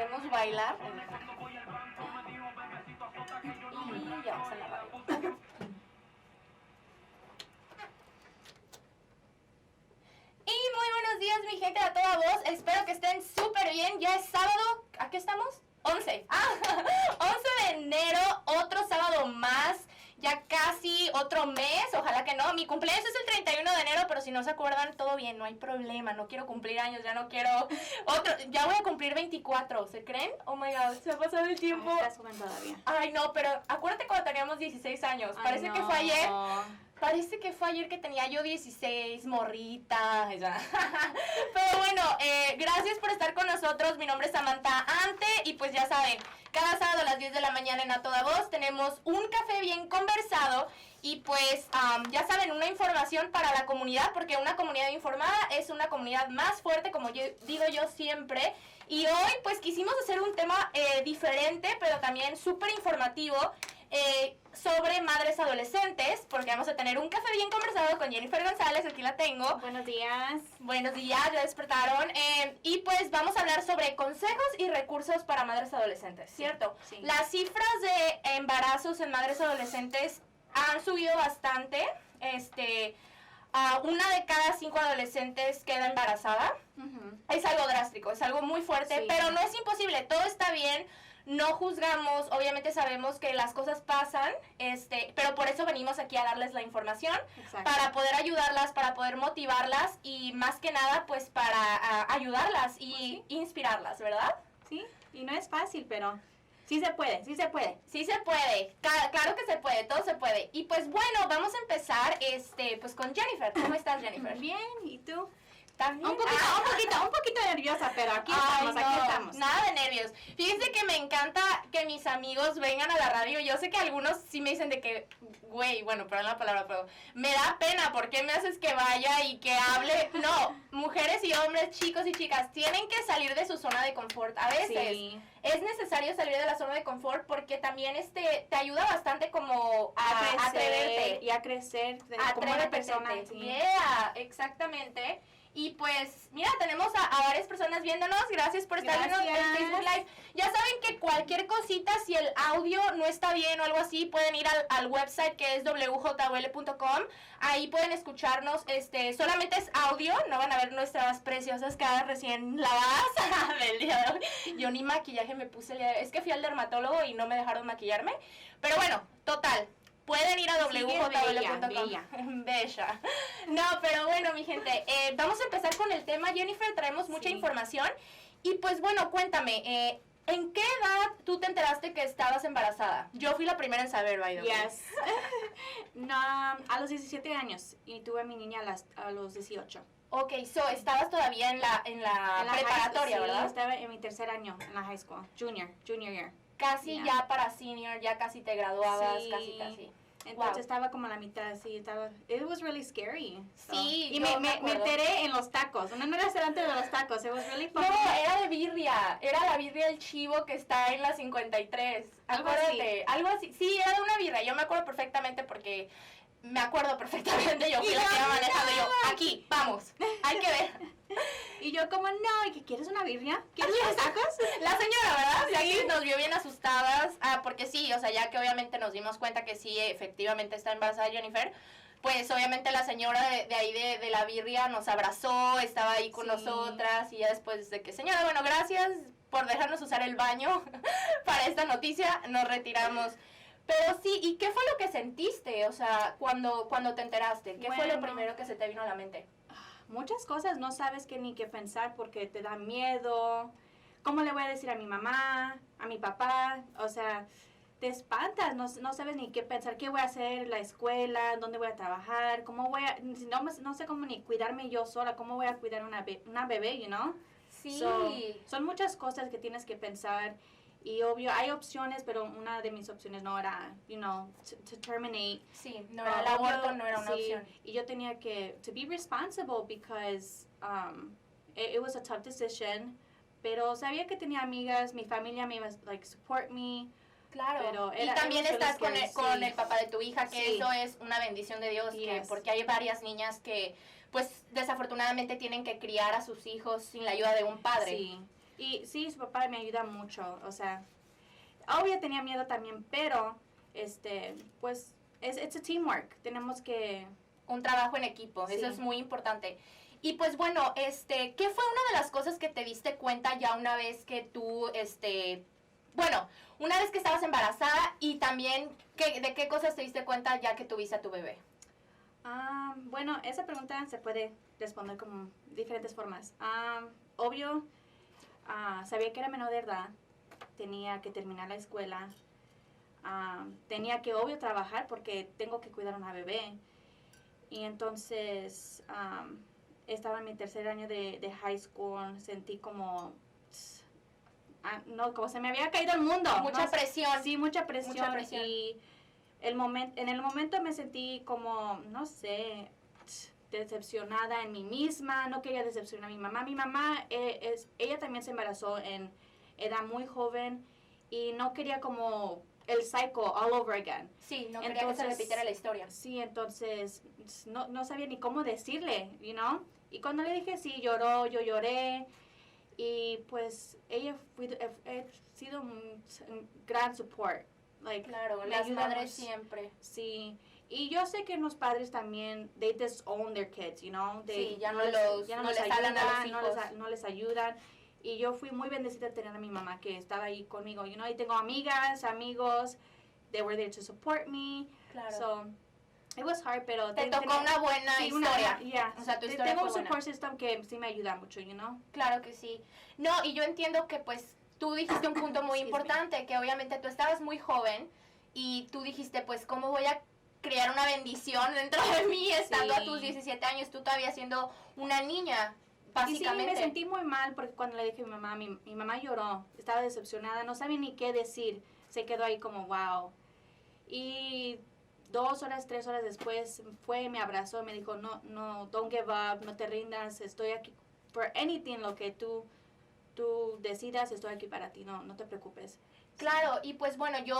queremos bailar. Y ya vamos a la radio. Y muy buenos días, mi gente a toda voz. Espero que estén súper bien. Ya es sábado. ¿A qué estamos? 11. 11 de enero, otro sábado más. Ya casi otro mes, ojalá que no. Mi cumpleaños es el 31 de enero, pero si no se acuerdan, todo bien, no hay problema. No quiero cumplir años, ya no quiero otro. Ya voy a cumplir 24, ¿se creen? Oh my God, se ha pasado el tiempo. Estás joven todavía. Ay, no, pero acuérdate cuando teníamos 16 años. Ay, Parece no. que fue ayer. Parece que fue ayer que tenía yo 16, morrita. Pero bueno, gracias por estar con nosotros. Mi nombre es Samantha Ante y pues ya saben, cada sábado a las 10 de la mañana en A Toda Voz tenemos un café bien conversado y pues ya saben, una información para la comunidad, porque una comunidad informada es una comunidad más fuerte, como yo digo yo siempre. Y hoy pues quisimos hacer un tema diferente, pero también súper informativo. Sobre madres adolescentes, porque vamos a tener un café bien conversado con Jennifer González, aquí la tengo. Buenos días. Buenos días, ya despertaron. Y pues vamos a hablar sobre consejos y recursos para madres adolescentes, ¿cierto? Sí. Las cifras de embarazos en madres adolescentes han subido bastante. Una de cada 5 adolescentes queda embarazada. Es algo drástico, es algo muy fuerte, Sí. pero no es imposible, todo está bien. No juzgamos, obviamente sabemos que las cosas pasan, pero por eso venimos aquí a darles la información. Exacto. Para poder ayudarlas, para poder motivarlas y más que nada pues para ayudarlas y inspirarlas, ¿verdad? Sí, y no es fácil, pero sí se puede, sí se puede. Sí se puede, claro que se puede, todo se puede. Y pues bueno, vamos a empezar pues con Jennifer. ¿Cómo estás, Jennifer? Bien, ¿y tú? ¿También? Un poquito nerviosa, pero aquí estamos, Ay, aquí no, estamos. nada de nervios. Fíjense que me encanta que mis amigos vengan a la radio. Yo sé que algunos sí me dicen de que, güey, bueno, perdón la palabra, pero me da pena. ¿Por qué me haces que vaya y que hable? No, mujeres y hombres, chicos y chicas, tienen que salir de su zona de confort. A veces Sí. es necesario salir de la zona de confort porque también te ayuda bastante como a atreverte. Y a crecer como una persona. Sí. Yeah, exactamente. Y pues, mira, tenemos a varias personas viéndonos. Gracias por estar viendo el Facebook Live. Ya saben que cualquier cosita, si el audio no está bien o algo así, pueden ir al website que es wjwl.com. Ahí pueden escucharnos. Solamente es audio. No van a ver nuestras preciosas caras recién lavadas del día de hoy. Yo ni maquillaje me puse el día de hoy. Es que fui al dermatólogo y no me dejaron maquillarme. Pero bueno, total. Pueden ir a wjwl.com. Bella. No, pero bueno, mi gente, vamos a empezar con el tema. Jennifer, traemos mucha información. Y pues bueno, cuéntame, ¿en qué edad tú te enteraste que estabas embarazada? Yo fui la primera en saber, by the way. Yes. No, a los 17 años y tuve a mi niña a los 18. Ok, estabas todavía en la preparatoria, sí, ¿verdad? Estaba en mi tercer año en la high school, junior year. Casi Yeah. ya para senior, ya casi te graduabas, Sí. casi. Entonces Wow. estaba como a la mitad, sí, estaba. It was really scary. Sí, Y yo me acuerdo. enteré en los tacos. No era delante de los tacos. It was really fun. No, era de birria. Era la birria del chivo que está en la 53. Algo Acuérdate. Algo así. Sí, era de una birria. Yo me acuerdo perfectamente porque me acuerdo perfectamente. Yo fui la que iba manejando. Yo, aquí, vamos. Hay que ver. Y yo como, no, ¿y qué quieres una birria? ¿Quieres unos tacos? La señora, ¿verdad? Sí. Aquí nos vio bien asustadas. Porque sí, o sea, ya que obviamente nos dimos cuenta que sí, efectivamente está embarazada Jennifer. Pues obviamente la señora de ahí de la birria nos abrazó, estaba ahí con nosotras y ya después de que, señora, bueno, gracias por dejarnos usar el baño para esta noticia, nos retiramos. Pero sí, ¿y qué fue lo que sentiste? O sea, cuando te enteraste, ¿qué fue lo primero que se te vino a la mente? Muchas cosas, no sabes ni qué pensar porque te da miedo. ¿Cómo le voy a decir a mi mamá, a mi papá? O sea, te espantas, no sabes ni qué pensar, qué voy a hacer en la escuela, dónde voy a trabajar, cómo voy a, no sé cómo ni cuidarme yo sola, cómo voy a cuidar una bebé, you know? Sí. Son muchas cosas que tienes que pensar y obvio, hay opciones, pero una de mis opciones no era, to terminate. Sí, no era el aborto, no era una opción. Y yo tenía que, to be responsible because it was a tough decision, pero sabía que tenía amigas, mi familia me iba a support me. Claro, pero y también estás con el sí. papá de tu hija, que Sí. eso es una bendición de Dios, Yes. porque hay varias niñas que, pues, desafortunadamente tienen que criar a sus hijos sin la ayuda de un padre. Sí. Y sí, su papá me ayuda mucho, o sea, obvio tenía miedo también, pero, pues, it's a teamwork, tenemos que... Un trabajo en equipo, Sí. eso es muy importante. Y pues bueno, ¿qué fue una de las cosas que te diste cuenta ya una vez que tú, bueno, una vez que estabas embarazada y también de qué cosas te diste cuenta ya que tuviste a tu bebé? Bueno, esa pregunta se puede responder como diferentes formas. Obvio, sabía que era menor de edad, tenía que terminar la escuela, tenía que, obvio, trabajar porque tengo que cuidar a una bebé. Y entonces estaba en mi tercer año de high school, sentí como, no, como se me había caído el mundo. Mucha ¿no? presión. Sí, mucha presión. Mucha presión. Y en el momento me sentí como, no sé, decepcionada en mí misma, no quería decepcionar a mi mamá. Mi mamá, ella también se embarazó en edad muy joven y no quería como el cycle all over again. Sí, no quería que se repitiera la historia. Sí, entonces no sabía ni cómo decirle, you know. Y cuando le dije sí, lloró, yo lloré. Y pues ella ha sido un gran support. Like, Claro, las madres siempre. Sí. Y yo sé que los padres también, they disown their kids, you know. Sí, ya no les les hablan a los hijos. no les ayudan. Y yo fui muy bendecida de tener a mi mamá que estaba ahí conmigo, you know. Y tengo amigas, amigos, they were there to support me. Claro. So, it was hard, pero... Te tocó una buena historia. O sea, tu historia tengo fue un support system que sí me ayuda mucho, you know. Claro que sí. No, y yo entiendo que pues tú dijiste un punto muy importante, que obviamente tú estabas muy joven y tú dijiste pues cómo voy a crear una bendición dentro de mí estando a tus 17 años, tú todavía siendo una niña, básicamente. Y sí, me sentí muy mal porque cuando le dije a mi mamá lloró, estaba decepcionada, no sabía ni qué decir, se quedó ahí como wow. Y 2 horas, 3 horas después me abrazó, me dijo, no, don't give up, no te rindas, estoy aquí for anything, lo que tú decidas, estoy aquí para ti, no te preocupes. Claro, y pues bueno, yo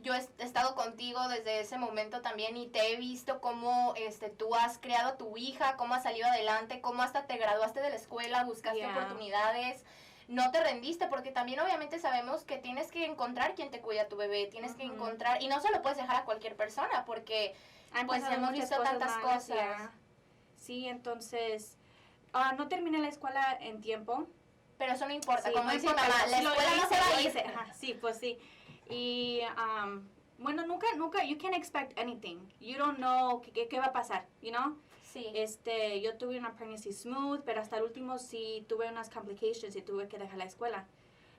he estado contigo desde ese momento también y te he visto cómo tú has criado a tu hija, cómo has salido adelante, cómo hasta te graduaste de la escuela, buscaste oportunidades, no te rendiste, porque también obviamente sabemos que tienes que encontrar quien te cuida a tu bebé, tienes que encontrar, y no se lo puedes dejar a cualquier persona, porque pues hemos visto tantas cosas. Sí, entonces, no terminé la escuela en tiempo. Pero eso no importa, Sí, como no dice importa, mamá, la escuela no se va a ir. Sí, pues sí. Y, bueno, nunca, you can't expect anything. You don't know qué va a pasar, you know? Sí. Yo tuve una pregnancy smooth, pero hasta el último sí tuve unas complications y tuve que dejar la escuela.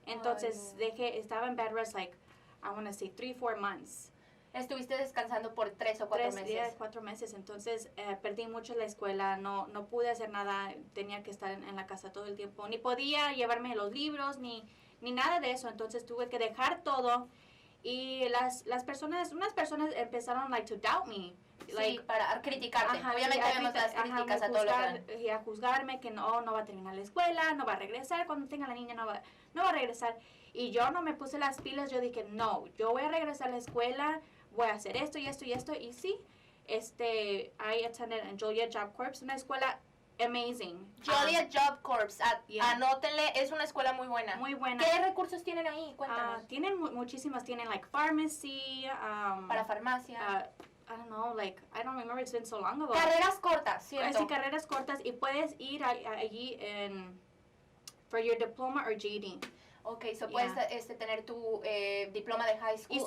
Entonces, estaba en bed rest, like, I want to say 3-4 months. Estuviste descansando por 3 o 4 meses. 3 días, 4 meses. Entonces, perdí mucho la escuela, no pude hacer nada, tenía que estar en la casa todo el tiempo. Ni podía llevarme los libros, ni nada de eso. Entonces, tuve que dejar todo. Y unas personas empezaron, like, to doubt me. Like, sí, para criticarte. Obviamente vemos las críticas a todo lo que... Y a juzgarme que no va a terminar la escuela, no va a regresar, cuando tenga la niña no va a regresar. Y yo no me puse las pilas, yo dije, no, yo voy a regresar a la escuela, voy a hacer esto y esto y esto. Y sí, I attended a Joliet Job Corps, una escuela amazing. Joliet Job Corps, anótenle, es una escuela muy buena. Muy buena. ¿Qué recursos tienen ahí? Cuéntanos. Tienen muchísimas, tienen like pharmacy. Para farmacia. I don't know, like, I don't remember, it's been so long ago. Carreras cortas, ¿cierto? Sí, carreras cortas, y puedes ir allí for your diploma or GED. Ok, so puedes tener tu diploma de high school. Y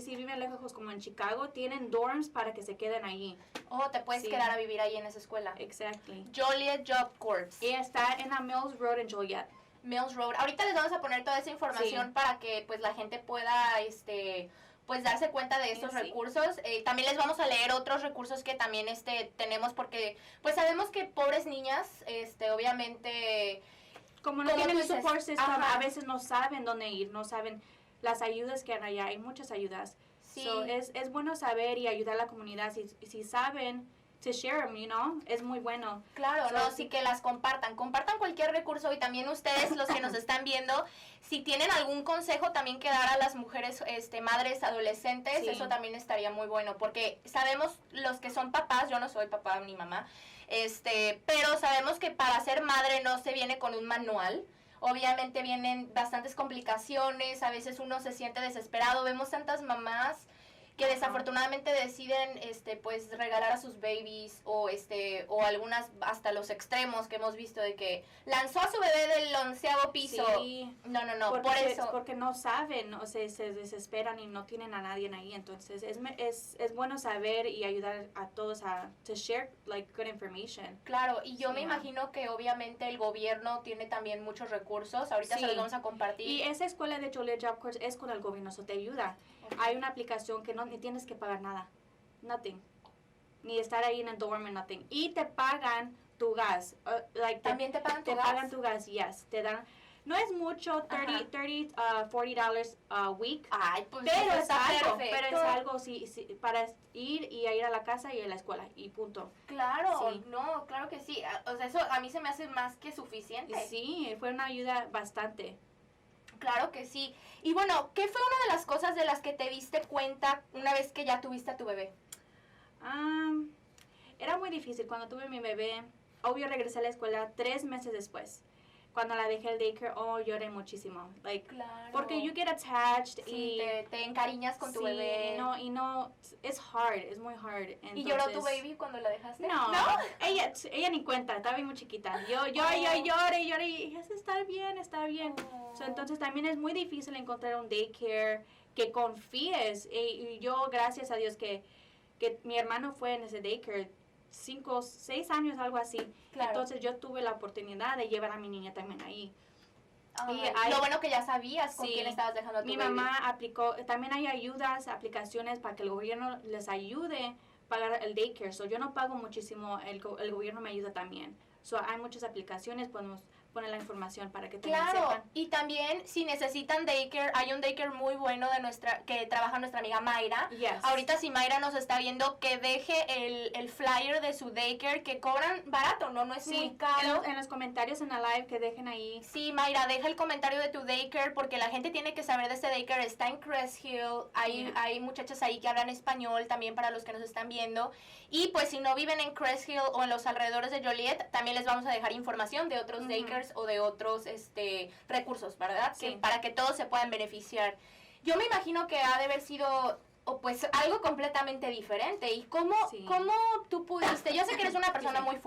si viven lejos como en Chicago, tienen dorms para que se queden allí. Oh, te puedes quedar a vivir ahí en esa escuela. Exactly. Joliet Job Corps. Y está en la Mills Road en Joliet. Mills Road. Ahorita les vamos a poner toda esa información para que pues la gente pueda pues darse cuenta de estos recursos. También les vamos a leer otros recursos que también tenemos, porque pues sabemos que pobres niñas, obviamente, como no tienen el support system, a veces no saben dónde ir, no saben las ayudas que hay allá, hay muchas ayudas. Sí. So, es bueno saber y ayudar a la comunidad, si saben, to share them, you know, es muy bueno. Claro, sí que las compartan cualquier recurso, y también ustedes, los que nos están viendo, si tienen algún consejo también que dar a las mujeres, madres adolescentes, eso también estaría muy bueno, porque sabemos los que son papás, yo no soy papá ni mamá, pero sabemos que para ser madre no se viene con un manual. obviamente vienen bastantes complicaciones, a veces uno se siente desesperado, vemos tantas mamás que desafortunadamente deciden pues regalar a sus babies o algunas hasta los extremos que hemos visto de que lanzó a su bebé del 11º piso. Sí. No, Porque, por eso. porque no saben, o sea, se desesperan y no tienen a nadie ahí. Entonces, es bueno saber y ayudar a todos a to share, like, good information. Claro, y yo Sí, me imagino que obviamente el gobierno tiene también muchos recursos. Ahorita se los vamos a compartir. Y esa escuela de Joliet Job Corps es con el gobierno, eso te ayuda. Okay. Hay una aplicación que no ni tienes que pagar nada. Nothing. Ni estar ahí en el dorm, nothing. Y te pagan tu gas. ¿También te pagan tu gas? Te pagan tu gas, yes. Te dan... No es mucho, $40 a week. Ay, pues Pero eso es está algo, perfecto. pero es algo sí, para ir y a ir a la casa y a la escuela y punto. Claro, Sí. no, claro que sí. O sea, eso a mí se me hace más que suficiente. Y sí, fue una ayuda bastante. Claro que sí. Y bueno, ¿qué fue una de las cosas de las que te diste cuenta una vez que ya tuviste a tu bebé? Era muy difícil cuando tuve mi bebé. Obvio regresé a la escuela 3 meses después. Cuando la dejé el daycare, lloré muchísimo. Like, Claro. porque you get attached Sí, y te encariñas con tu sí, bebé. y no, es hard, es muy hard. Entonces, ¿Y lloró tu baby cuando la dejaste? No, ella ni cuenta, estaba muy chiquita. Yo lloré, y ella está bien, está bien. Oh. So, entonces también es muy difícil encontrar un daycare que confíes. Y yo, gracias a Dios que mi hermano fue en ese daycare 5, 6 años, algo así. Claro. Entonces yo tuve la oportunidad de llevar a mi niña también ahí. Ay, y lo bueno que ya sabías con sí, quién estabas dejando a tu Mi baby. mamá aplicó, también hay ayudas, aplicaciones para que el gobierno les ayude a pagar el daycare. So, yo no pago muchísimo, el gobierno me ayuda también. So, hay muchas aplicaciones, podemos poner la información para que también Claro, sepan. y también si necesitan daycare, hay un daycare muy bueno que trabaja nuestra amiga Mayra. Yes. Ahorita si Mayra nos está viendo, que deje el flyer de su daycare, que cobran barato, no es muy caro. En los comentarios en la live que dejen ahí. Sí, Mayra, deja el comentario de tu daycare porque la gente tiene que saber de este daycare. Está en Crest Hill, hay muchachas ahí que hablan español también para los que nos están viendo. Y pues si no viven en Crest Hill o en los alrededores de Joliet, también les vamos a dejar información de otros daycares o de otros recursos, ¿verdad? Sí. Para que todos se puedan beneficiar. Yo me imagino que ha de haber sido pues algo completamente diferente. ¿Y cómo tú pudiste? Yo sé que eres una persona muy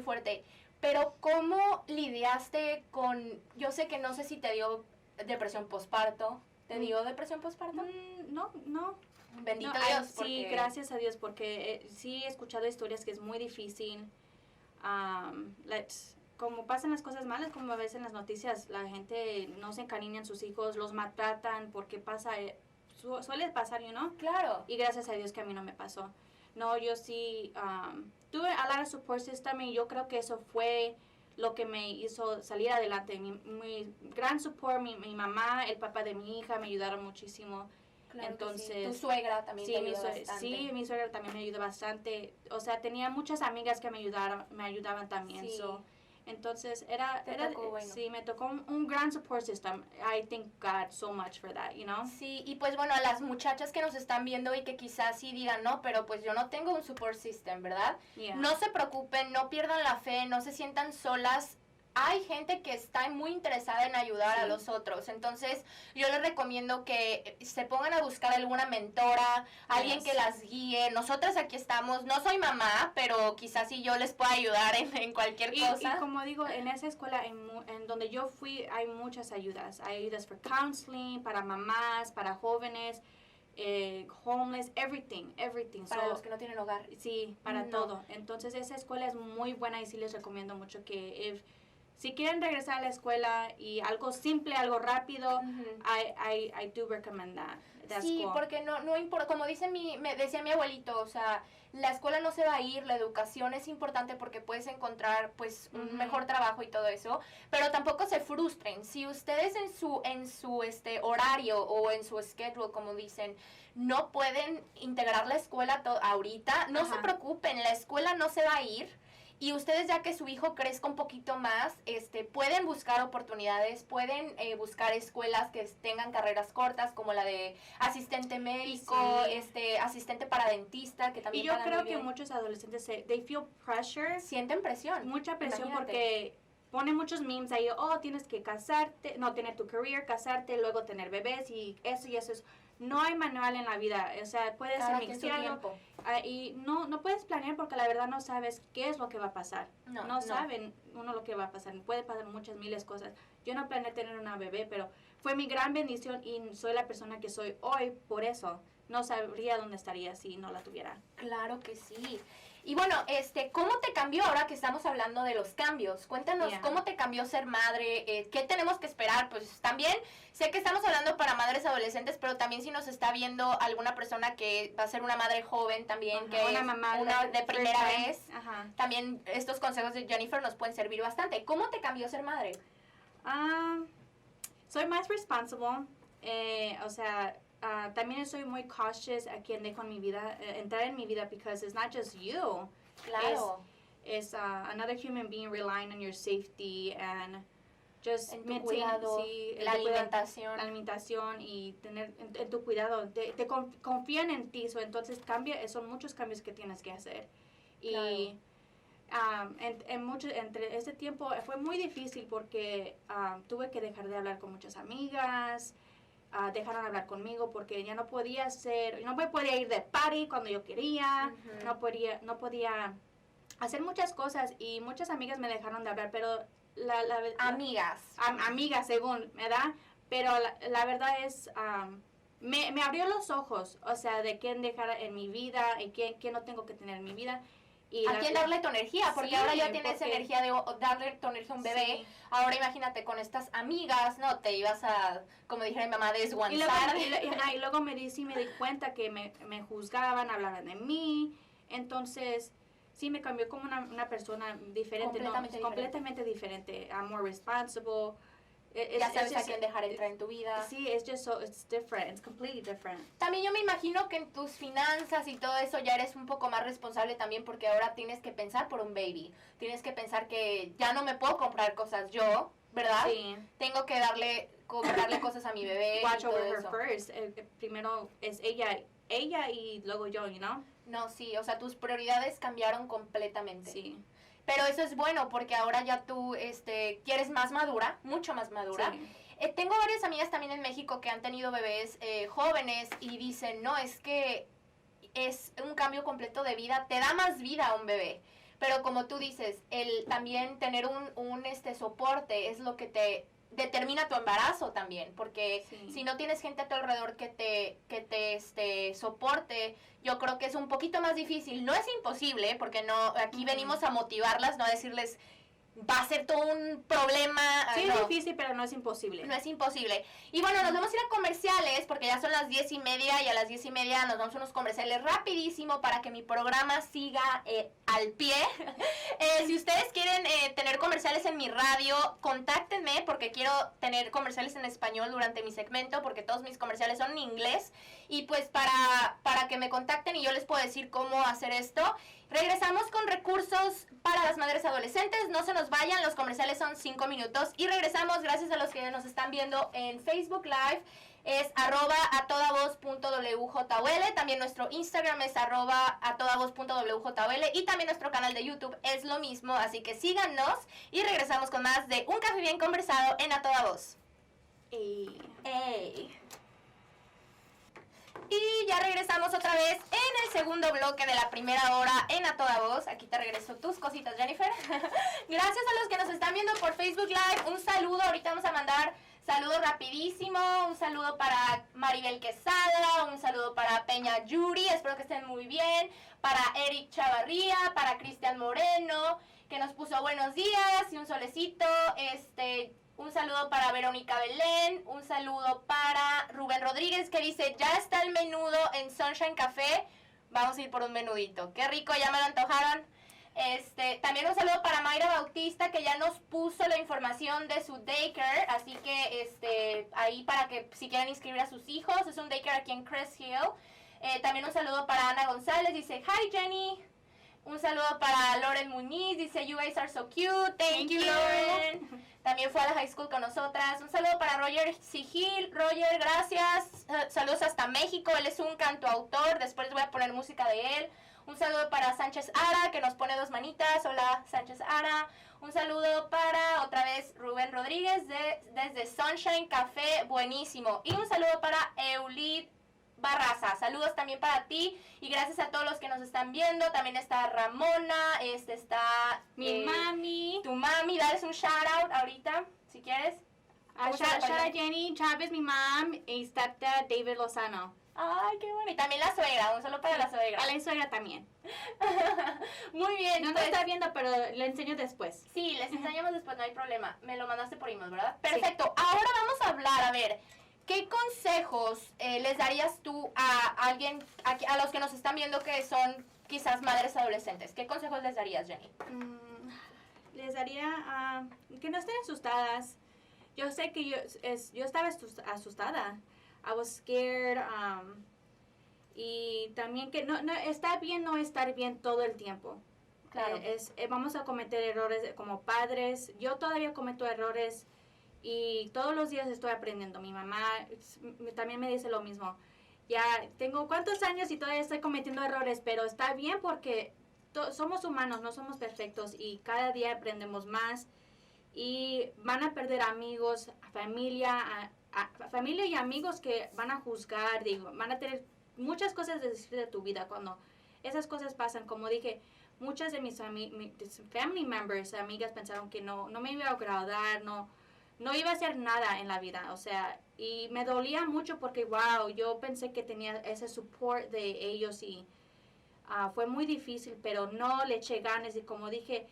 fuerte. Pero ¿cómo lidiaste con, yo sé que no sé si te dio depresión postparto? ¿Te dio depresión postparto? No. Bendito No, Dios. sí, gracias a Dios, porque sí he escuchado historias que es muy difícil. Como pasan las cosas malas, como a veces en las noticias, la gente no se encariña en sus hijos, los maltratan, porque suele pasar, Claro. Y gracias a Dios que a mí no me pasó. No, yo sí tuve a lot of support system y yo creo que eso fue lo que me hizo salir adelante. Mi gran support, mi mamá, el papá de mi hija me ayudaron muchísimo. Claro. Entonces, sí. Tu suegra también te ayudó bastante. Sí, mi suegra también me ayudó bastante. O sea, tenía muchas amigas que me ayudaban también. Sí. Entonces, tocó bueno. sí, me tocó un gran support system. I thank God so much for that, Sí, y pues bueno, a las muchachas que nos están viendo y que quizás sí digan, no, pero pues yo no tengo un support system, ¿verdad? Yeah. No se preocupen, no pierdan la fe, no se sientan solas. Hay gente que está muy interesada en ayudar a los otros. Entonces, yo les recomiendo que se pongan a buscar alguna mentora, alguien que las guíe. Nosotras aquí estamos. No soy mamá, pero quizás sí yo les pueda ayudar en cualquier cosa. Y como digo, en esa escuela en donde yo fui hay muchas ayudas. Hay ayudas para counseling, para mamás, para jóvenes, homeless, everything. Para los que no tienen hogar. Sí, para todo. Entonces, esa escuela es muy buena y sí les recomiendo mucho que si quieren regresar a la escuela y algo simple, algo rápido, I do recommend that. Sí, school. porque no importa, como me decía mi abuelito, o sea, la escuela no se va a ir, la educación es importante porque puedes encontrar pues un mejor trabajo y todo eso, pero tampoco se frustren. Si ustedes en su horario o en su schedule, como dicen, no pueden integrar la escuela ahorita, no se preocupen, la escuela no se va a ir. Y ustedes, ya que su hijo crezca un poquito más, pueden buscar oportunidades, pueden buscar escuelas que tengan carreras cortas, como la de asistente médico, asistente para dentista, que también y yo pagan creo muy que bien. muchos adolescentes they feel pressure, Sienten presión. mucha presión Imagínate. porque pone muchos memes ahí, tienes que casarte, no, tener tu career, casarte, luego tener bebés y eso y eso. No hay manual en la vida, o sea, puedes mixearlo y no puedes planear porque la verdad no sabes qué es lo que va a pasar. No saben uno lo que va a pasar, puede pasar muchas miles cosas. Yo no planeé tener una bebé, pero fue mi gran bendición y soy la persona que soy hoy por eso. No sabría dónde estaría si no la tuviera. Claro que sí. Y bueno, ¿cómo te cambió ahora que estamos hablando de los cambios? Cuéntanos, ¿cómo te cambió ser madre? ¿Qué tenemos que esperar? Pues también sé que estamos hablando para madres adolescentes, pero también si nos está viendo alguna persona que va a ser una madre joven también, que una es mamá una de primera vez, Ajá. también estos consejos de Jennifer nos pueden servir bastante. ¿Cómo te cambió ser madre? Soy más responsable, o sea... también soy muy cautious a quien dejo en mi vida, entrar en mi vida, because it's not just you. Claro. It's another human being relying on your safety and just en tu cuidado, la alimentación y tener en tu cuidado. Te confían en ti, entonces son muchos cambios que tienes que hacer. Claro. Y entre ese tiempo fue muy difícil porque tuve que dejar de hablar con muchas amigas. Dejaron de hablar conmigo porque ya no me podía ir de party cuando yo quería, no podía hacer muchas cosas y muchas amigas me dejaron de hablar, pero amigas según, ¿verdad? Pero la verdad es, me abrió los ojos, o sea, de quién dejar en mi vida y quién no tengo que tener en mi vida. Y ¿a quién darle tu energía? Porque ahora ya tienes energía de darle tu energía a un bebé. Sí. Ahora imagínate, con estas amigas, ¿no? Te ibas a, como dijera mi mamá, desguanzar. Y luego me di cuenta que me juzgaban, hablaban de mí. Entonces, sí me cambió como una persona diferente. Completamente diferente. I'm more responsible. Ya sabes a quién dejar entrar en tu vida. Sí, it's different, it's completely different. También yo me imagino que en tus finanzas y todo eso ya eres un poco más responsable también porque ahora tienes que pensar por un baby. Tienes que pensar que ya no me puedo comprar cosas yo, ¿verdad? Sí. Tengo que comprarle cosas a mi bebé. Watch over her first. Primero es ella y luego yo, you know? No, sí, o sea, tus prioridades cambiaron completamente. Sí. Pero eso es bueno porque ahora ya tú quieres más madura, mucho más madura. Sí. Tengo varias amigas también en México que han tenido bebés jóvenes y dicen, no, es que es un cambio completo de vida, te da más vida a un bebé. Pero como tú dices, el también tener un soporte es lo que te determina tu embarazo también, porque si no tienes gente a tu alrededor que te soporte, yo creo que es un poquito más difícil. No es imposible, porque aquí venimos a motivarlas, no a decirles va a ser todo un problema. Sí, es difícil, pero no es imposible. No es imposible. Y bueno, nos vamos a ir a comerciales, porque ya son las 10:30 y a las 10:30 nos vamos a unos comerciales rapidísimo para que mi programa siga al pie. Si ustedes quieren tener comerciales en mi radio, contáctenme, porque quiero tener comerciales en español durante mi segmento, porque todos mis comerciales son en inglés. Y pues para que me contacten y yo les puedo decir cómo hacer esto. Regresamos con recursos para las madres adolescentes. No se nos vayan, los comerciales son 5 minutos. Y regresamos, gracias a los que nos están viendo en Facebook Live. Es @atodavoz.wjol. También nuestro Instagram es @atodavoz.wjol. Y también nuestro canal de YouTube es lo mismo. Así que síganos y regresamos con más de Un Café Bien Conversado en A Toda Voz. ¡Ey! Y ya regresamos otra vez en el segundo bloque de la primera hora en A Toda Voz. Aquí te regreso tus cositas, Jennifer. Gracias a los que nos están viendo por Facebook Live. Un saludo, ahorita vamos a mandar saludos rapidísimo. Un saludo para Maribel Quesada, un saludo para Peña Yuri, espero que estén muy bien. Para Eric Chavarría, para Cristian Moreno, que nos puso buenos días y un solecito. Un saludo para Verónica Belén, un saludo para Rubén Rodríguez que dice, ya está el menudo en Sunshine Café, vamos a ir por un menudito. Qué rico, ya me lo antojaron. También un saludo para Mayra Bautista que ya nos puso la información de su daycare, así que ahí para que si quieren inscribir a sus hijos, es un daycare aquí en Crest Hill. También un saludo para Ana González, dice, hi Jenny. Un saludo para Lauren Muñiz, dice, you guys are so cute, thank you Lauren. También fue a la high school con nosotras. Un saludo para Roger Sigil. Roger, gracias. Saludos hasta México. Él es un cantautor. Después les voy a poner música de él. Un saludo para Sánchez Ara, que nos pone 2 manitas. Hola, Sánchez Ara. Un saludo para, otra vez, Rubén Rodríguez desde Sunshine Café, buenísimo. Y un saludo para Eulid Barraza. Saludos también para ti y gracias a todos los que nos están viendo. También está Ramona, está Mi mami. Tu mami, dales un shout out ahorita, si quieres. Shout out Jenny Chávez, mi mam, y stepdad David Lozano. Ay, qué bueno. Y también la suegra, un saludo para la suegra. A la suegra también. Muy bien. No nos está viendo, pero le enseño después. Sí, les enseñamos después, no hay problema. Me lo mandaste por email, ¿verdad? Perfecto. Sí. Ahora vamos a hablar, a ver, ¿qué consejos les darías tú a alguien, a los que nos están viendo que son quizás madres adolescentes? ¿Qué consejos les darías, Jenny? Les daría que no estén asustadas. Yo sé que yo estaba asustada. I was scared. Y también que no está bien no estar bien todo el tiempo. Claro. Vamos a cometer errores como padres. Yo todavía cometo errores y todos los días estoy aprendiendo. Mi mamá también me dice lo mismo. Ya tengo cuántos años y todavía estoy cometiendo errores, pero está bien porque somos humanos, no somos perfectos y cada día aprendemos más. Y van a perder amigos, familia y amigos que van a juzgar, van a tener muchas cosas de decir de tu vida cuando esas cosas pasan. Como dije, muchas de mis family members, amigas, pensaron que no me iba a agradar, no iba a hacer nada en la vida, o sea, y me dolía mucho porque, wow, yo pensé que tenía ese support de ellos y fue muy difícil, pero no le eché ganas y como dije,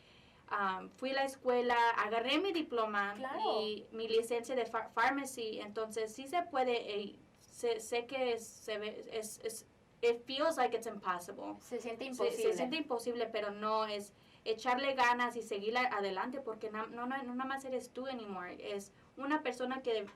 fui a la escuela, agarré mi diploma y mi licencia de pharmacy, entonces sí se puede, sé que it feels like it's impossible. Se siente imposible. Se siente imposible, pero no es echarle ganas y seguir adelante porque no nada más eres tú anymore, es una persona que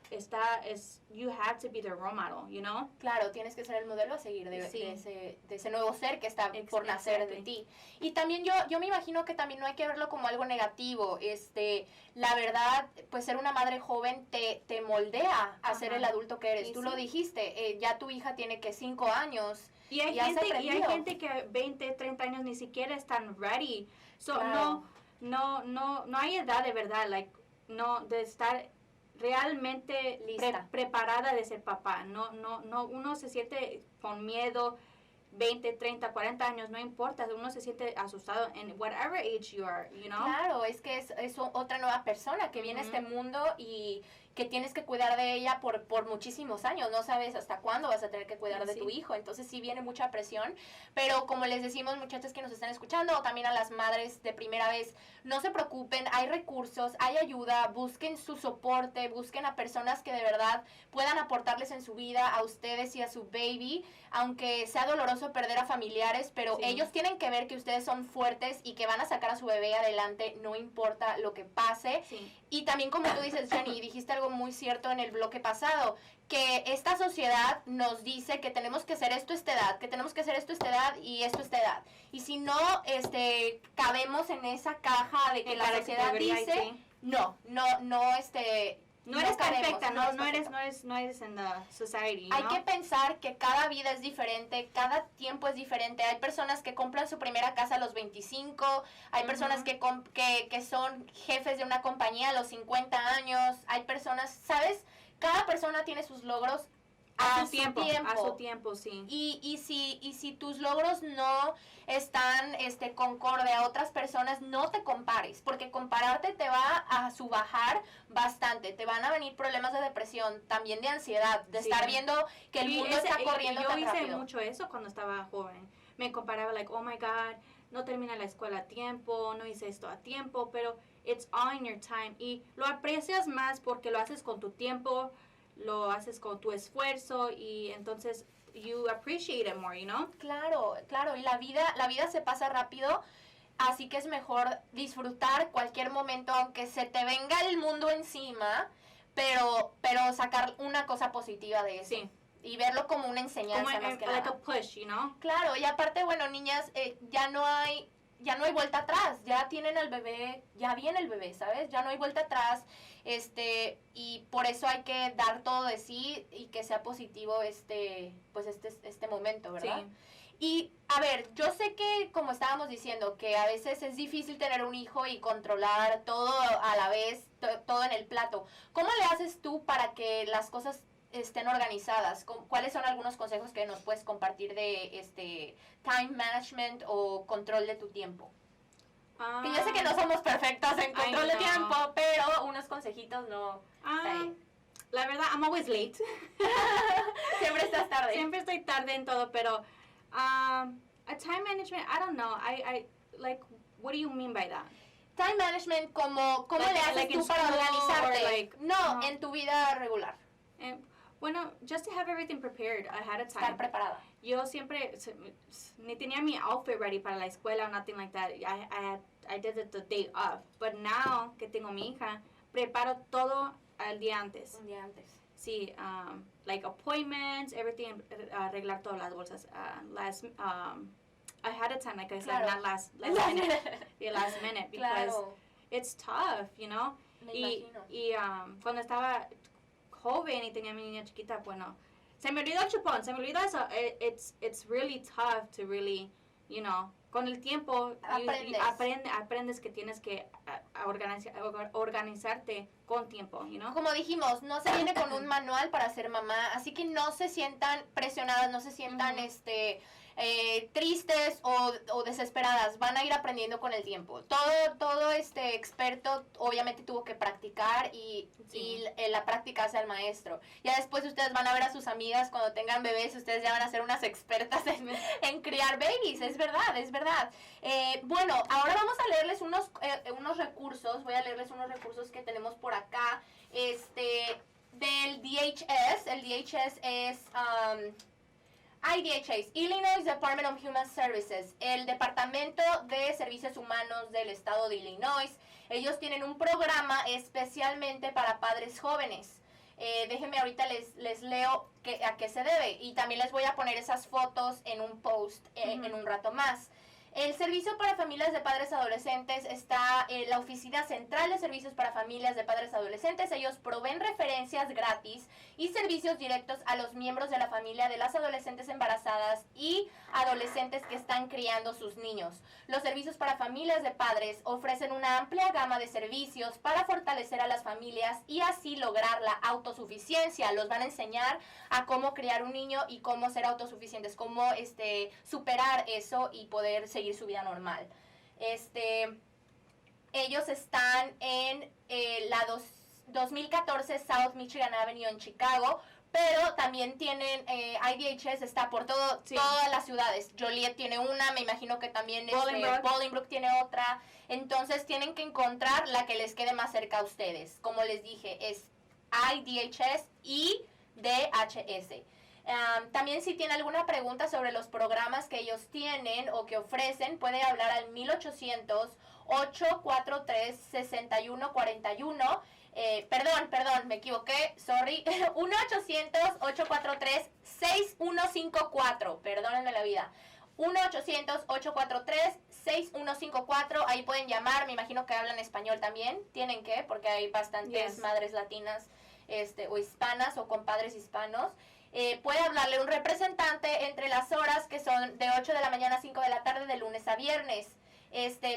you have to be the role model, you know? Claro, tienes que ser el modelo a seguir de ese nuevo ser que está por nacer de ti. Y también yo me imagino que también no hay que verlo como algo negativo. La verdad, pues ser una madre joven te moldea a ser el adulto que eres. Tú lo dijiste, ya tu hija tiene que 5 años. Y hay gente que 20, 30 años ni siquiera están ready. So, claro. no hay edad de verdad, de estar realmente preparada de ser papá. No, uno se siente con miedo, 20, 30, 40 años, no importa, uno se siente asustado en whatever age you are, you know? Claro, es que es otra nueva persona que viene a este mundo y que tienes que cuidar de ella por muchísimos años, no sabes hasta cuándo vas a tener que cuidar de tu hijo, entonces sí viene mucha presión, pero como les decimos, muchachas que nos están escuchando, o también a las madres de primera vez, no se preocupen, hay recursos, hay ayuda, busquen su soporte, busquen a personas que de verdad puedan aportarles en su vida, a ustedes y a su baby, aunque sea doloroso perder a familiares, pero ellos tienen que ver que ustedes son fuertes y que van a sacar a su bebé adelante, no importa lo que pase. Y también como tú dices, Jenny, dijiste algo muy cierto en el bloque pasado, que esta sociedad nos dice que tenemos que hacer esto a esta edad, que tenemos que hacer esto a esta edad y esto a esta edad. Y si no cabemos en esa caja de que la sociedad dice, no eres perfecta, no eres en la society, ¿no? Hay que pensar que cada vida es diferente, cada tiempo es diferente. Hay personas que compran su primera casa a los 25, hay personas que son jefes de una compañía a los 50 años, hay personas, ¿sabes? Cada persona tiene sus logros a su tiempo, sí. Y si tus logros no están concorde a otras personas, no te compares, porque compararte te va a subajar bastante, te van a venir problemas de depresión, también de ansiedad, de estar viendo que el mundo está corriendo tan rápido. Yo hice mucho eso cuando estaba joven, me comparaba oh my God, no terminé la escuela a tiempo, no hice esto a tiempo, pero it's all in your time, y lo aprecias más porque lo haces con tu tiempo, lo haces con tu esfuerzo y entonces you appreciate it more, you know? Claro, y la vida se pasa rápido, así que es mejor disfrutar cualquier momento, aunque se te venga el mundo encima, pero sacar una cosa positiva de eso. Sí. Y verlo como una enseñanza más que nada. Like a push, you know? Claro, y aparte, bueno, niñas, ya no hay vuelta atrás, ya tienen al bebé, ya viene el bebé, ¿sabes? Ya no hay vuelta atrás, y por eso hay que dar todo de sí y que sea positivo este momento, ¿verdad? Sí. Y, a ver, yo sé que, como estábamos diciendo, que a veces es difícil tener un hijo y controlar todo a la vez, todo en el plato. ¿Cómo le haces tú para que las cosas estén organizadas? ¿Cuáles son algunos consejos que nos puedes compartir de time management o control de tu tiempo? Que yo sé que no somos perfectas en control de tiempo, pero unos consejitos no. La verdad, I'm always late. Siempre estás tarde. Siempre estoy tarde en todo, pero a time management, I don't know. I like, what do you mean by that? Time management, ¿cómo le haces tú para organizarte? En tu vida regular. Bueno, just to have everything prepared ahead of time. Estar preparada. Yo siempre ni tenía mi outfit ready para la escuela or nothing like that. I did it the day of. But now que tengo mi hija, preparo todo al día antes. Un día antes. Sí, like appointments, everything, arreglar todas las bolsas. Ahead of time, like I said, not last minute. Yeah, last minute, because it's tough, you know. Me imagino. Cuando estaba joven y tenía mi niña chiquita, bueno, se me olvidó el chupón, se me olvidó eso. It's really tough to really, you know, con el tiempo aprendes que tienes que organizarte con tiempo, you know? Como dijimos, no se viene con un manual para ser mamá, así que no se sientan presionadas, no se sientan tristes o desesperadas, van a ir aprendiendo con el tiempo. Todo experto obviamente tuvo que practicar y la práctica hace al maestro. Ya después ustedes van a ver a sus amigas cuando tengan bebés, ustedes ya van a ser unas expertas en criar babies, es verdad. Bueno, ahora vamos a leerles unos recursos, voy a leerles unos recursos que tenemos por acá, del DHS. El DHS es IDHS, Illinois Department of Human Services, el Departamento de Servicios Humanos del Estado de Illinois. Ellos tienen un programa especialmente para padres jóvenes. Déjenme ahorita les leo a qué se debe, y también les voy a poner esas fotos en un post en un rato más. El Servicio para Familias de Padres Adolescentes está en la Oficina Central de Servicios para Familias de Padres Adolescentes. Ellos proveen referencias gratis y servicios directos a los miembros de la familia de las adolescentes embarazadas y adolescentes que están criando sus niños. Los servicios para familias de padres ofrecen una amplia gama de servicios para fortalecer a las familias y así lograr la autosuficiencia. Los van a enseñar a cómo criar un niño y cómo ser autosuficientes, cómo superar eso y poder seguir su vida normal. Ellos están en la 2014 South Michigan Avenue en Chicago, pero también tienen IDHS está por todas las ciudades. Joliet tiene una, me imagino que también Bolingbrook tiene otra. Entonces tienen que encontrar la que les quede más cerca a ustedes. Como les dije, es IDHS y DHS. También si tiene alguna pregunta sobre los programas que ellos tienen o que ofrecen, puede hablar al 1-800-843-6141. Perdón, me equivoqué, sorry. 1-800-843-6154. Perdónenme la vida. 1-800-843-6154. Ahí pueden llamar, me imagino que hablan español también. Tienen que, porque hay bastantes madres latinas o hispanas o con padres hispanos. Puede hablarle un representante entre las horas que son de 8 de la mañana a 5 de la tarde de lunes a viernes.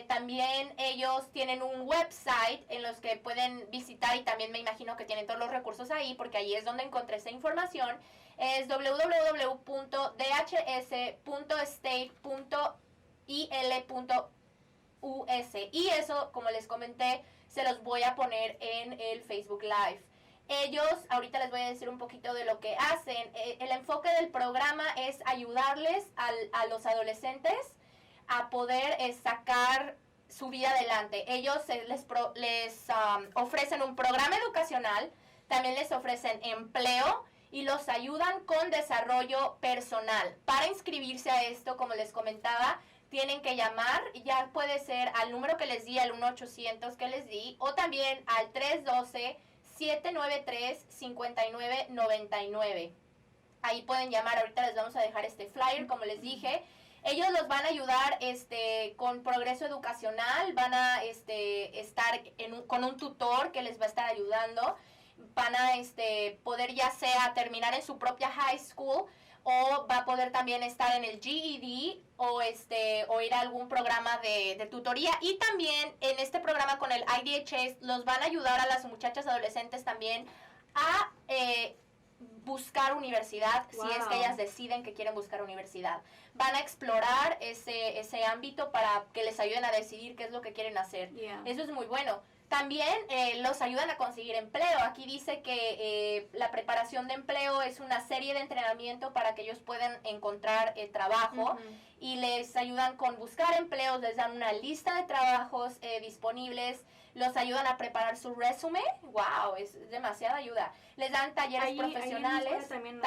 También ellos tienen un website en los que pueden visitar y también me imagino que tienen todos los recursos ahí porque ahí es donde encontré esta información. Es www.dhs.state.il.us y eso, como les comenté, se los voy a poner en el Facebook Live. Ellos, ahorita les voy a decir un poquito de lo que hacen. El enfoque del programa es ayudarles a los adolescentes a poder sacar su vida adelante. Ellos les ofrecen un programa educacional, también les ofrecen empleo y los ayudan con desarrollo personal. Para inscribirse a esto, como les comentaba, tienen que llamar, ya puede ser al número que les di, al 1-800 que les di, o también al 312-793-5999. Ahí pueden llamar, ahorita les vamos a dejar este flyer, como les dije. Ellos los van a ayudar con progreso educacional, van a estar con un tutor que les va a estar ayudando, van a poder ya sea terminar en su propia high school o va a poder también estar en el GED o ir a algún programa de tutoría. Y también en este programa con el IDHS los van a ayudar a las muchachas adolescentes también a buscar universidad, si es que ellas deciden que quieren buscar universidad. Van a explorar ese ámbito para que les ayuden a decidir qué es lo que quieren hacer. Eso es muy bueno. También los ayudan a conseguir empleo. Aquí dice que la preparación de empleo es una serie de entrenamiento para que ellos puedan encontrar trabajo, y les ayudan con buscar empleos, les dan una lista de trabajos disponibles, los ayudan a preparar su resumen. ¡Wow! Es demasiada ayuda. Les dan talleres profesionales. También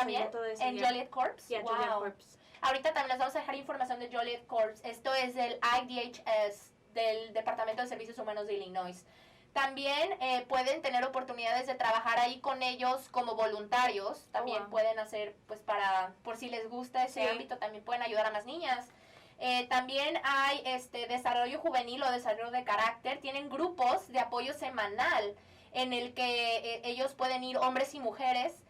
en Joliet Corps. Wow. Joliet Corps. Ahorita también les vamos a dejar información de Joliet Corps. Esto es del IDHS, del Departamento de Servicios Humanos de Illinois. También pueden tener oportunidades de trabajar ahí con ellos como voluntarios. También pueden hacer, pues por si les gusta ese ámbito, también pueden ayudar a más niñas. También hay desarrollo juvenil o desarrollo de carácter. Tienen grupos de apoyo semanal en el que ellos pueden ir, hombres y mujeres,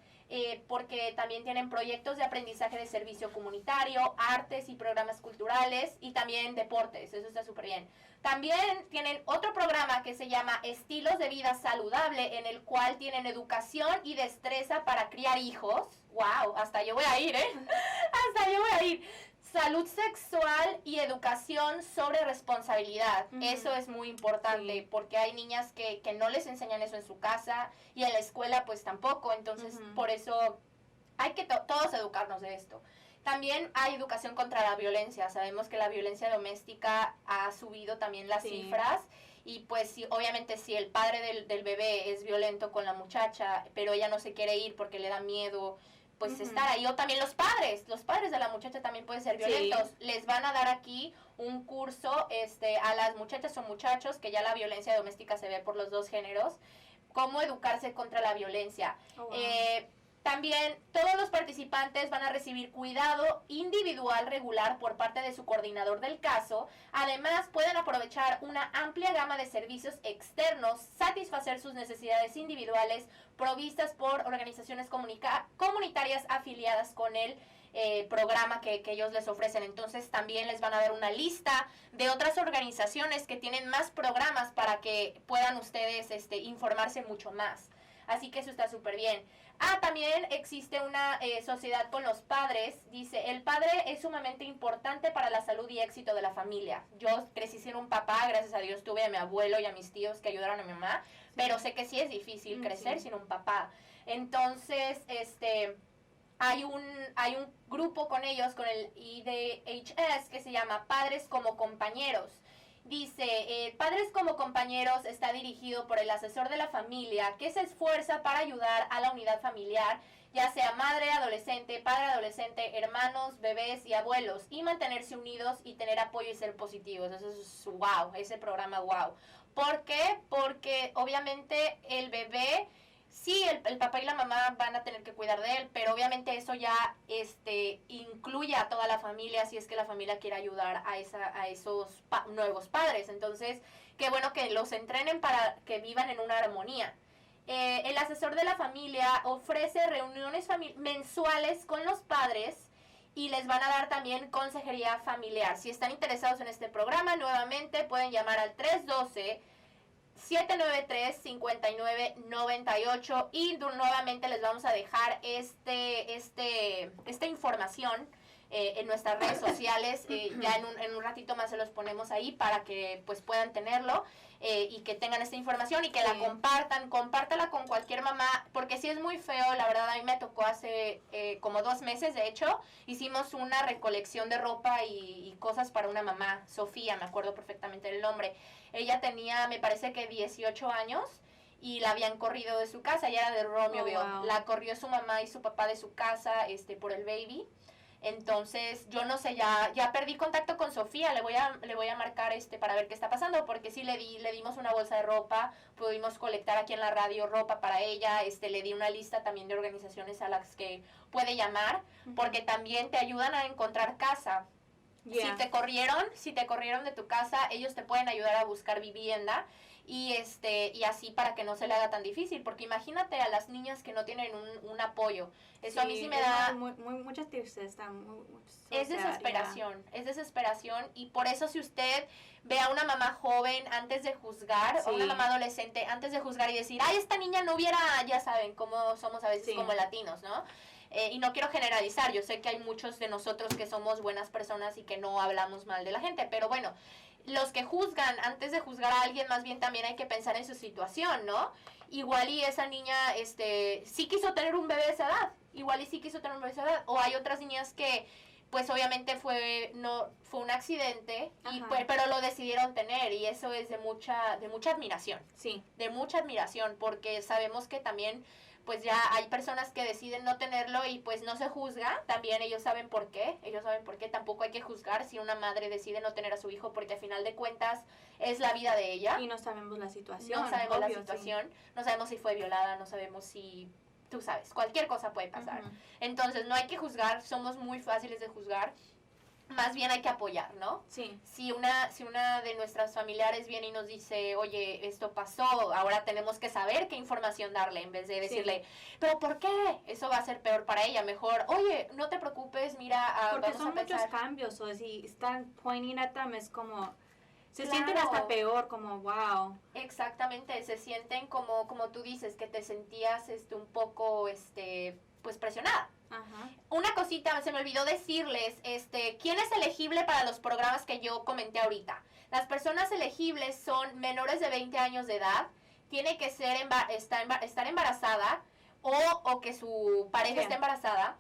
porque también tienen proyectos de aprendizaje de servicio comunitario, artes y programas culturales, y también deportes. Eso está súper bien. También tienen otro programa que se llama Estilos de Vida Saludable, en el cual tienen educación y destreza para criar hijos. ¡Wow! Hasta yo voy a ir, hasta yo voy a ir. Salud sexual y educación sobre responsabilidad. Eso es muy importante, porque hay niñas que no les enseñan eso en su casa, y en la escuela pues tampoco. Entonces por eso hay que todos educarnos de esto. También hay educación contra la violencia. Sabemos que la violencia doméstica ha subido también las cifras. Y pues obviamente si el padre del bebé es violento con la muchacha, pero ella no se quiere ir porque le da miedo, pues estar ahí. O también los padres de la muchacha también pueden ser violentos. Les van a dar aquí un curso a las muchachas o muchachos, que ya la violencia doméstica se ve por los dos géneros, cómo educarse contra la violencia. También todos los participantes van a recibir cuidado individual regular por parte de su coordinador del caso. Además, pueden aprovechar una amplia gama de servicios externos, satisfacer sus necesidades individuales provistas por organizaciones comunitarias afiliadas con el programa que ellos les ofrecen. Entonces también les van a dar una lista de otras organizaciones que tienen más programas para que puedan ustedes informarse mucho más. Así que eso está súper bien. También existe una sociedad con los padres. Dice, el padre es sumamente importante para la salud y éxito de la familia. Yo crecí sin un papá, gracias a Dios tuve a mi abuelo y a mis tíos que ayudaron a mi mamá, pero sé que sí es difícil crecer sin un papá. Entonces, hay un grupo con ellos, con el IDHS, que se llama Padres como Compañeros. Dice, Padres como Compañeros está dirigido por el asesor de la familia, que se esfuerza para ayudar a la unidad familiar, ya sea madre, adolescente, padre, adolescente, hermanos, bebés y abuelos, y mantenerse unidos y tener apoyo y ser positivos. Eso es wow, ese programa wow. ¿Por qué? Porque obviamente el bebé, sí, el papá y la mamá van a tener que cuidar de él, pero obviamente eso ya incluye a toda la familia, si es que la familia quiere ayudar a esos nuevos padres. Entonces, qué bueno que los entrenen para que vivan en una armonía. El asesor de la familia ofrece reuniones mensuales con los padres y les van a dar también consejería familiar. Si están interesados en este programa, nuevamente pueden llamar al 312-793-5998 y nuevamente les vamos a dejar esta información en nuestras redes sociales. Ya en un ratito más se los ponemos ahí para que pues puedan tenerlo y que tengan esta información y que la compártala con cualquier mamá, porque sí es muy feo. La verdad, a mí me tocó hace como 2 meses, de hecho, hicimos una recolección de ropa y cosas para una mamá, Sofía, me acuerdo perfectamente del nombre. Ella tenía, me parece que 18 años, y la habían corrido de su casa. Ella era de Romeoville. Wow. La corrió su mamá y su papá de su casa por el baby. Entonces, yo no sé, ya perdí contacto con Sofía. Le voy a marcar para ver qué está pasando, porque sí le dimos una bolsa de ropa, pudimos colectar aquí en la radio ropa para ella. Le di una lista también de organizaciones a las que puede llamar, porque también te ayudan a encontrar casa. Si te corrieron de tu casa, ellos te pueden ayudar a buscar vivienda. y así para que no se le haga tan difícil, porque imagínate a las niñas que no tienen un apoyo. Eso a mí sí me da... mucha tristeza. Es desesperación, es desesperación, y por eso si usted ve a una mamá joven antes de juzgar, o una mamá adolescente antes de juzgar y decir, ay, esta niña no hubiera, ya saben cómo somos a veces como latinos, ¿no? Y no quiero generalizar, yo sé que hay muchos de nosotros que somos buenas personas y que no hablamos mal de la gente, pero bueno, los que juzgan, antes de juzgar a alguien, más bien también hay que pensar en su situación, ¿no? Igual y esa niña, sí quiso tener un bebé de esa edad, igual y sí quiso tener un bebé de esa edad, o hay otras niñas que, pues obviamente fue un accidente, pero lo decidieron tener, y eso es de mucha admiración. Sí. De mucha admiración, porque sabemos que también, pues ya hay personas que deciden no tenerlo y pues no se juzga, también ellos saben por qué, tampoco hay que juzgar si una madre decide no tener a su hijo, porque al final de cuentas es la vida de ella. Y no sabemos la situación. No sabemos la situación, no sabemos si fue violada, no sabemos si, tú sabes, cualquier cosa puede pasar. Entonces no hay que juzgar, somos muy fáciles de juzgar. Más bien hay que apoyar, ¿no? Sí. Si una de nuestras familiares viene y nos dice, oye, esto pasó, ahora tenemos que saber qué información darle, en vez de decirle, ¿pero por qué? Eso va a ser peor para ella. Mejor, oye, no te preocupes, mira, porque vamos son a pensar. muchos cambios, o si están pointing at them, es como, se sienten hasta peor, como, wow. Exactamente, se sienten como tú dices, que te sentías un poco, pues presionada. Ajá. Una cosita, se me olvidó decirles, ¿quién es elegible para los programas que yo comenté ahorita? Las personas elegibles son menores de 20 años de edad, tiene que ser estar embarazada o que su pareja esté embarazada.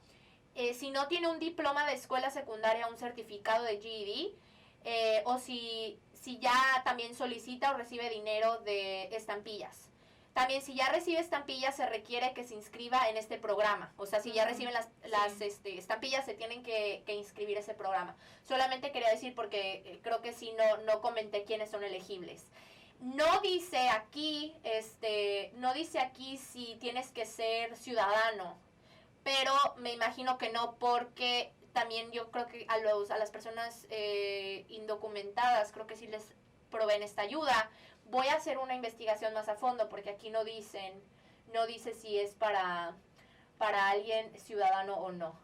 Si no tiene un diploma de escuela secundaria, un certificado de GED, o si ya también solicita o recibe dinero de estampillas. También si ya recibe estampillas se requiere que se inscriba en este programa. O sea, si ya reciben las estampillas se tienen que inscribir ese programa. Solamente quería decir porque creo que sí no comenté quiénes son elegibles. No dice aquí si tienes que ser ciudadano, pero me imagino que no, porque también yo creo que a las personas indocumentadas creo que sí les proveen esta ayuda. Voy a hacer una investigación más a fondo porque aquí no dice si es para alguien ciudadano o no.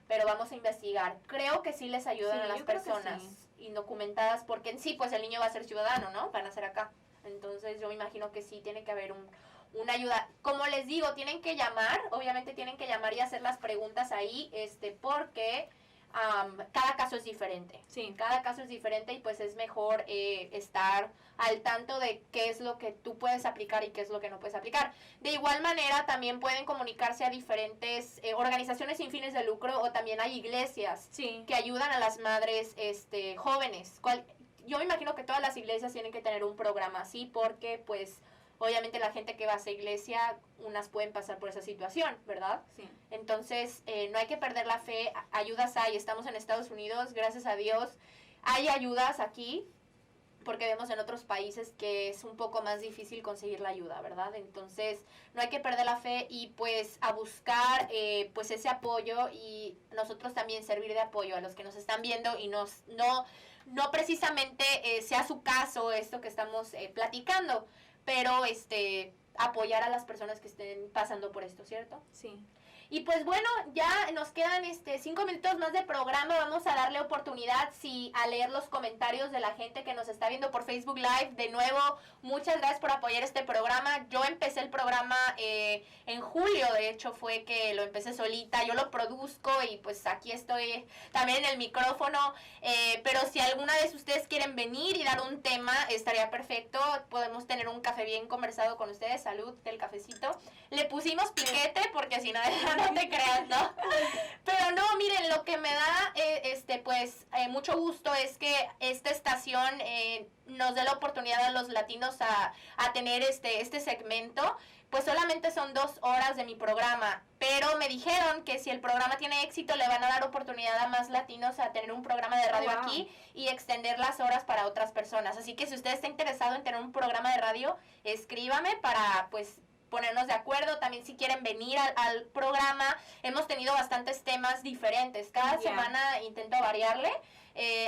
Pero vamos a investigar. Creo que sí les ayudan a las personas indocumentadas porque en sí, pues el niño va a ser ciudadano, ¿no? Van a ser acá. Entonces yo me imagino que sí tiene que haber una ayuda. Como les digo, tienen que llamar, obviamente tienen que llamar y hacer las preguntas ahí, porque cada caso es diferente. Sí. Cada caso es diferente y pues es mejor estar al tanto de qué es lo que tú puedes aplicar y qué es lo que no puedes aplicar. De igual manera, también pueden comunicarse a diferentes organizaciones sin fines de lucro, o también hay iglesias que ayudan a las madres jóvenes. Yo me imagino que todas las iglesias tienen que tener un programa así porque pues obviamente la gente que va a esa iglesia, unas pueden pasar por esa situación, ¿verdad? Sí. Entonces, no hay que perder la fe, ayudas hay, estamos en Estados Unidos, gracias a Dios, hay ayudas aquí, porque vemos en otros países que es un poco más difícil conseguir la ayuda, ¿verdad? Entonces, no hay que perder la fe y pues a buscar pues ese apoyo, y nosotros también servir de apoyo a los que nos están viendo y no precisamente sea su caso esto que estamos platicando, pero apoyar a las personas que estén pasando por esto, ¿cierto? Sí. Y pues bueno, ya nos quedan 5 minutos más de programa. Vamos a darle oportunidad a leer los comentarios de la gente que nos está viendo por Facebook Live. De nuevo, muchas gracias por apoyar este programa. Yo empecé el programa en julio, de hecho fue que lo empecé solita. Yo lo produzco y pues aquí estoy también en el micrófono. Pero si alguna vez ustedes quieren venir y dar un tema, estaría perfecto. Podemos tener un café bien conversado con ustedes. Salud del cafecito. Le pusimos piquete porque si no... No te creas, ¿no? Pero no, miren, lo que me da mucho gusto es que esta estación nos dé la oportunidad a los latinos a tener este segmento. Pues solamente son 2 horas de mi programa, pero me dijeron que si el programa tiene éxito le van a dar oportunidad a más latinos a tener un programa de radio aquí y extender las horas para otras personas. Así que si usted está interesado en tener un programa de radio, escríbame para pues ponernos de acuerdo. También si quieren venir al programa, hemos tenido bastantes temas diferentes. Cada semana intento variarle.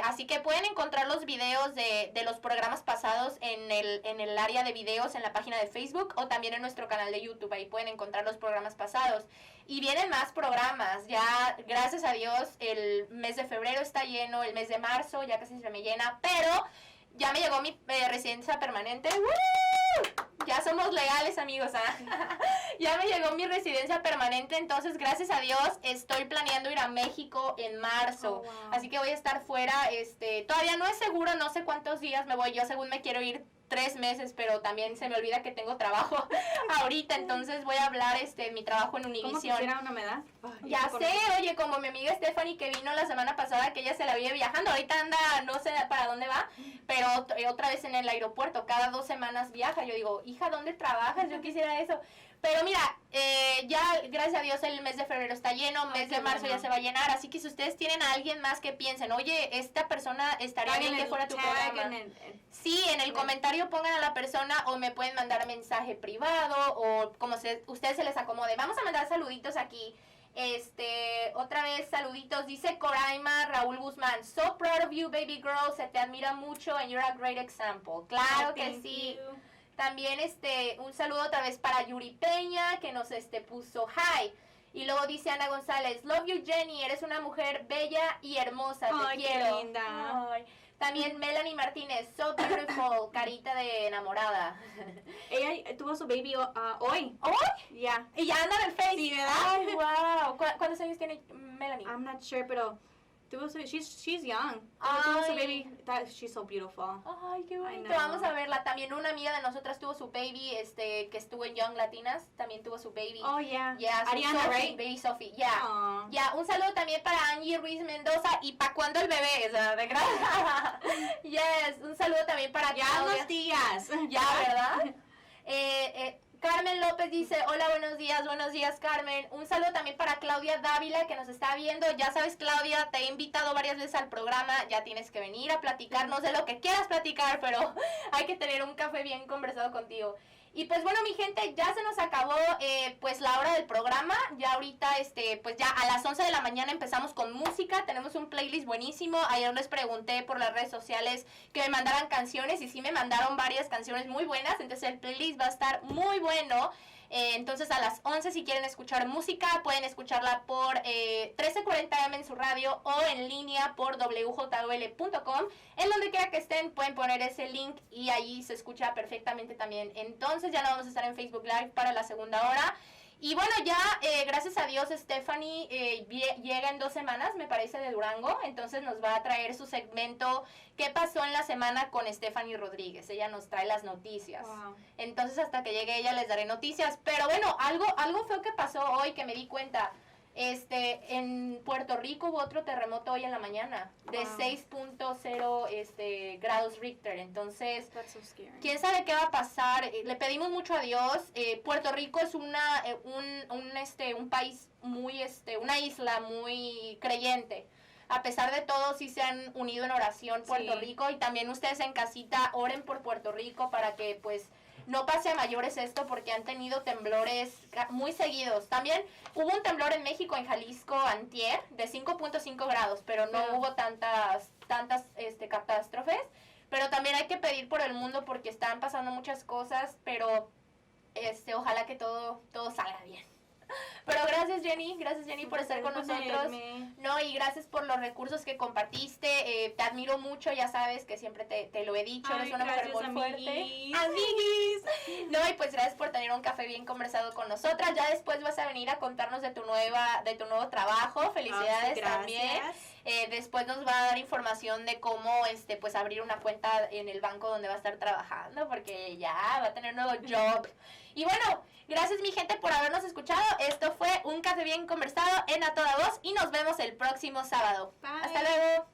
Así que pueden encontrar los videos de los programas pasados en el área de videos en la página de Facebook o también en nuestro canal de YouTube. Ahí pueden encontrar los programas pasados. Y vienen más programas. Ya, gracias a Dios, el mes de febrero está lleno, el mes de marzo ya casi se me llena, pero ya me llegó mi residencia permanente. ¡Woo! Ya somos legales, amigos. Ya me llegó mi residencia permanente, entonces gracias a Dios estoy planeando ir a México en marzo. Oh, wow. Así que voy a estar fuera, todavía no es seguro, no sé cuántos días me voy. Yo según me quiero ir 3 meses, pero también se me olvida que tengo trabajo ahorita, entonces voy a hablar mi trabajo en Univision. ¿Cómo quisiera una medad? Ya sé, oye, como mi amiga Stephanie que vino la semana pasada, que ella se la vive viajando, ahorita anda, no sé para dónde va, pero otra vez en el aeropuerto, cada 2 semanas viaja. Yo digo, hija, ¿dónde trabajas? Yo quisiera eso. Pero mira, ya gracias a Dios el mes de febrero está lleno, mes de marzo ya se va a llenar, así que si ustedes tienen a alguien más que piensen, oye, esta persona estaría bien que fuera tu programa. Sí, en el comentario pongan a la persona o me pueden mandar mensaje privado o como ustedes se les acomode. Vamos a mandar saluditos aquí. Otra vez saluditos, dice Coraima Raúl Guzmán, so proud of you baby girl, se te admira mucho and you're a great example. Claro que sí. También un saludo otra vez para Yuri Peña, que nos puso hi. Y luego dice Ana González, love you Jenny, eres una mujer bella y hermosa, te quiero. Qué linda. Ay. También Melanie Martínez, so beautiful, carita de enamorada. Ella tuvo su baby hoy. ¿Hoy? Ya. Y ya anda en el Face. Sí, ¿verdad? Ay, wow. ¿Cuántos años tiene Melanie? I'm not sure, pero tuvo su, she's young. Tuvo su Ay. baby. She's so beautiful. Ay, qué bonito. know. Vamos a verla. También una amiga de nosotras tuvo su baby, que estuvo en Young Latinas, también tuvo su baby. Oh, yeah. Yeah, su Ariana, Sophie, right? Baby Sophie, yeah. Aw. Ya, un saludo también para Angie Ruiz Mendoza. ¿Y para cuándo el bebé? O sea, de gracia. Yes, un saludo también para Ya Claudia. unos días. Ya, ¿verdad? Carmen López dice, hola, buenos días, Carmen. Un saludo también para Claudia Dávila, que nos está viendo. Ya sabes, Claudia, te he invitado varias veces al programa. Ya tienes que venir a platicarnos de lo que quieras platicar, pero hay que tener un café bien conversado contigo. Y pues bueno, mi gente, ya se nos acabó pues la hora del programa. Ya ahorita, pues ya a las 11 de la mañana empezamos con música. Tenemos un playlist buenísimo. Ayer les pregunté por las redes sociales que me mandaran canciones y sí me mandaron varias canciones muy buenas. Entonces el playlist va a estar muy bueno. Entonces a las 11 si quieren escuchar música pueden escucharla por 1340M en su radio o en línea por wjol.com. En donde quiera que estén pueden poner ese link y ahí se escucha perfectamente también. Entonces ya no vamos a estar en Facebook Live para la segunda hora. Y bueno, ya gracias a Dios Stephanie llega en 2 semanas, me parece, de Durango. Entonces nos va a traer su segmento ¿Qué pasó en la semana con Stephanie Rodríguez? Ella nos trae las noticias. Wow. Entonces hasta que llegue ella les daré noticias. Pero bueno, algo feo que pasó hoy que me di cuenta. En Puerto Rico hubo otro terremoto hoy en la mañana de 6.0 grados Richter. Entonces, That's so scary. quién sabe qué va a pasar. Le pedimos mucho a Dios. Puerto Rico es un país muy, una isla muy creyente. A pesar de todo, sí se han unido en oración Puerto Sí. Rico. Y también ustedes en casita oren por Puerto Rico para que pues no pase a mayores esto, porque han tenido temblores muy seguidos. También hubo un temblor en México, en Jalisco, antier, de 5.5 grados, pero no hubo tantas catástrofes. Pero también hay que pedir por el mundo porque están pasando muchas cosas, pero ojalá que todo salga bien. Pero gracias Jenny por estar con nosotros. No, y gracias por los recursos que compartiste. Te admiro mucho, ya sabes que siempre te lo he dicho. Ay, eres una mujer muy fuerte. Amiguis. No, y pues gracias por tener un café bien conversado con nosotras. Ya después vas a venir a contarnos de tu nuevo trabajo. Felicidades también. Después nos va a dar información de cómo pues abrir una cuenta en el banco donde va a estar trabajando, porque ya va a tener un nuevo job. Y bueno, gracias mi gente por habernos escuchado. Esto fue un café bien conversado en A Toda Voz y nos vemos el próximo sábado. Bye. Hasta luego.